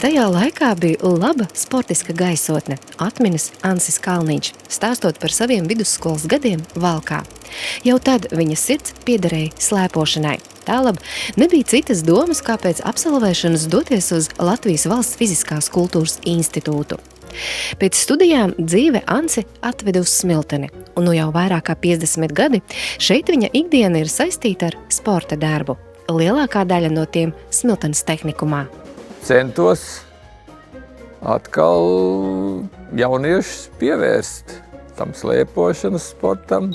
Tajā laikā bija laba sportiska gaisotne, atminas Ansis Kalniņš, stāstot par saviem vidusskolas gadiem Valkā. Jau tad viņa sirds piederēja slēpošanai. Tālāk nebija citas domas, kā pēc absolvēšanas doties uz Latvijas Valsts fiziskās kultūras institūtu. Pēc studijām dzīve Ansi atveda uz Smilteni, un jau vairāk kā 50 gadi šeit viņa ikdiena ir saistīta ar sporta darbu. Lielākā daļa no tiem Smiltenes tehnikumā. Centos atkal jauniešus pievērst tam slēpošanas sportam.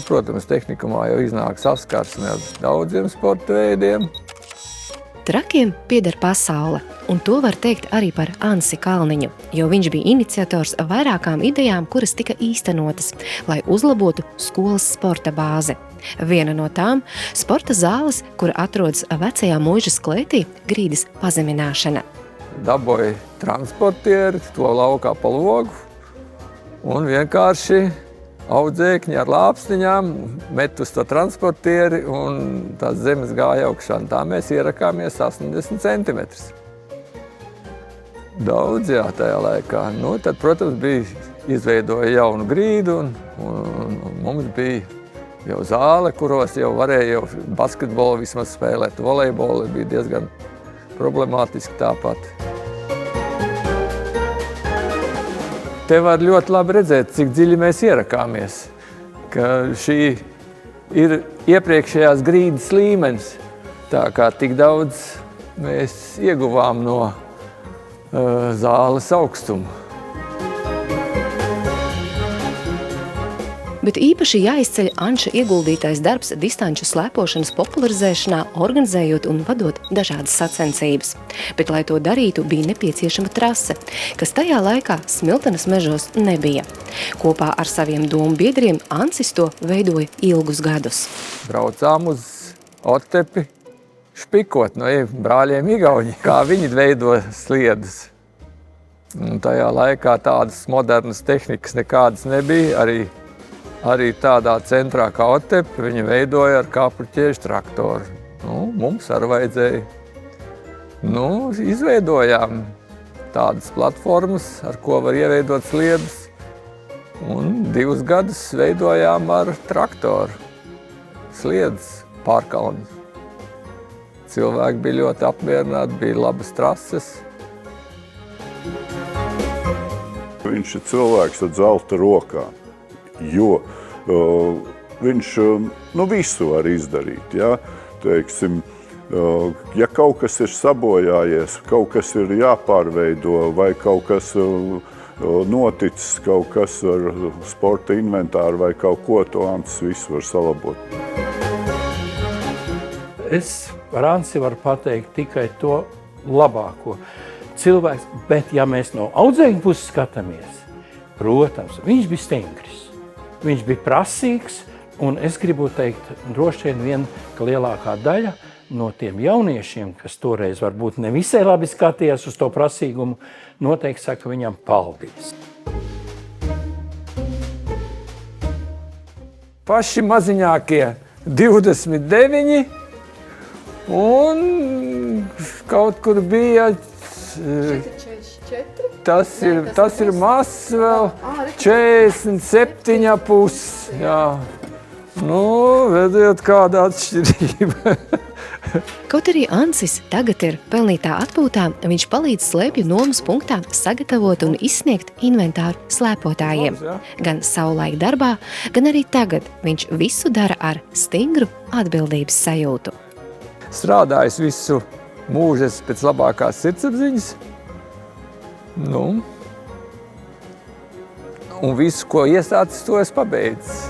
Protams, tehnikumā jau iznāk saskarsme ar daudziem sporta veidiem. Trakiem pieder pasaule, un to var teikt arī par Ansi Kalniņu, jo viņš bija iniciators vairākām idejām, kuras tika īstenotas, lai uzlabotu skolas sporta bāzi. Viena no tām – sporta zāles, kura atrodas vecajā Muižas klētī, grīdas pazemināšana. Dabūju transportieri, to laukā pa logu, un vienkārši audzēkņi ar lāpstiņām met uz to transportieri, un tās zemes gāja augšā. Tā mēs ierakāmies 80 centimetrus. Daudz, jā, tajā laikā. Tad, protams, izveidoja jaunu grīdu, un mums bija jau zāle, kuros jau varēja basketbolu vismaz spēlēt. Volejbolu bija diezgan problemātiski tāpat. Te var ļoti labi redzēt, cik dziļi mēs ierakāmies, ka šī ir iepriekšējās grīdas līmenis, tā kā tik daudz mēs ieguvām no zāles augstumu. Bet īpaši jāizceļ Anša ieguldītais darbs distanču slēpošanas popularizēšanā, organizējot un vadot dažādas sacensības. Bet, lai to darītu, bija nepieciešama trase, kas tajā laikā Smiltenes mežos nebija. Kopā ar saviem domu biedriem Ansis to veidoja ilgus gadus. Braucām uz Otepi špikot no brāļiem Igauņi, kā viņi veido sliedes. Un tajā laikā tādas modernas tehnikas nekādas nebija, arī tādā centrā kā Otepi viņi veidoja ar kāpru ķiežu traktoru. Mums arī vajadzēja. Izveidojām tādas platformas, ar ko var ieveidot sliedes. Un 2 gadus veidojām ar traktoru sliedes pārkalnes. Cilvēki bija ļoti apmierināti, bija labas trases. Viņš ir cilvēks ar zelta rokā. Jo viņš visu var izdarīt. Ja? Teiksim, ja kaut kas ir sabojājies, kaut kas ir jāpārveido vai kaut kas noticis, kaut kas ar sporta inventāru vai kaut ko, to Ansis visu var salabot. Es par Ansi varu pateikt tikai to labāko. Cilvēks, bet ja mēs no audzēkņu puses skatāmies, protams, viņš bija stingrs. Viņš bija prasīgs, un es gribu teikt, droši vien ka lielākā daļa no tiem jauniešiem, kas toreiz varbūt nevisai labi skatījās uz to prasīgumu, noteikti saka viņam paldies. Paši maziņākie 29, un kaut kur bija 44? Tas ir mazs vēl 47,5. Jā. Redziet, kāda atšķirība. Kaut arī Ansis tagad ir pelnītā atpūtā, viņš palīdz slēpju nomas punktā sagatavot un izsniegt inventāru slēpotājiem. Gan savulaik darbā, gan arī tagad viņš visu dara ar stingru atbildības sajūtu. Strādājis visu mūžu pēc labākās sirdsapziņas. Un visu, ko iesācis, to es pabeidzis.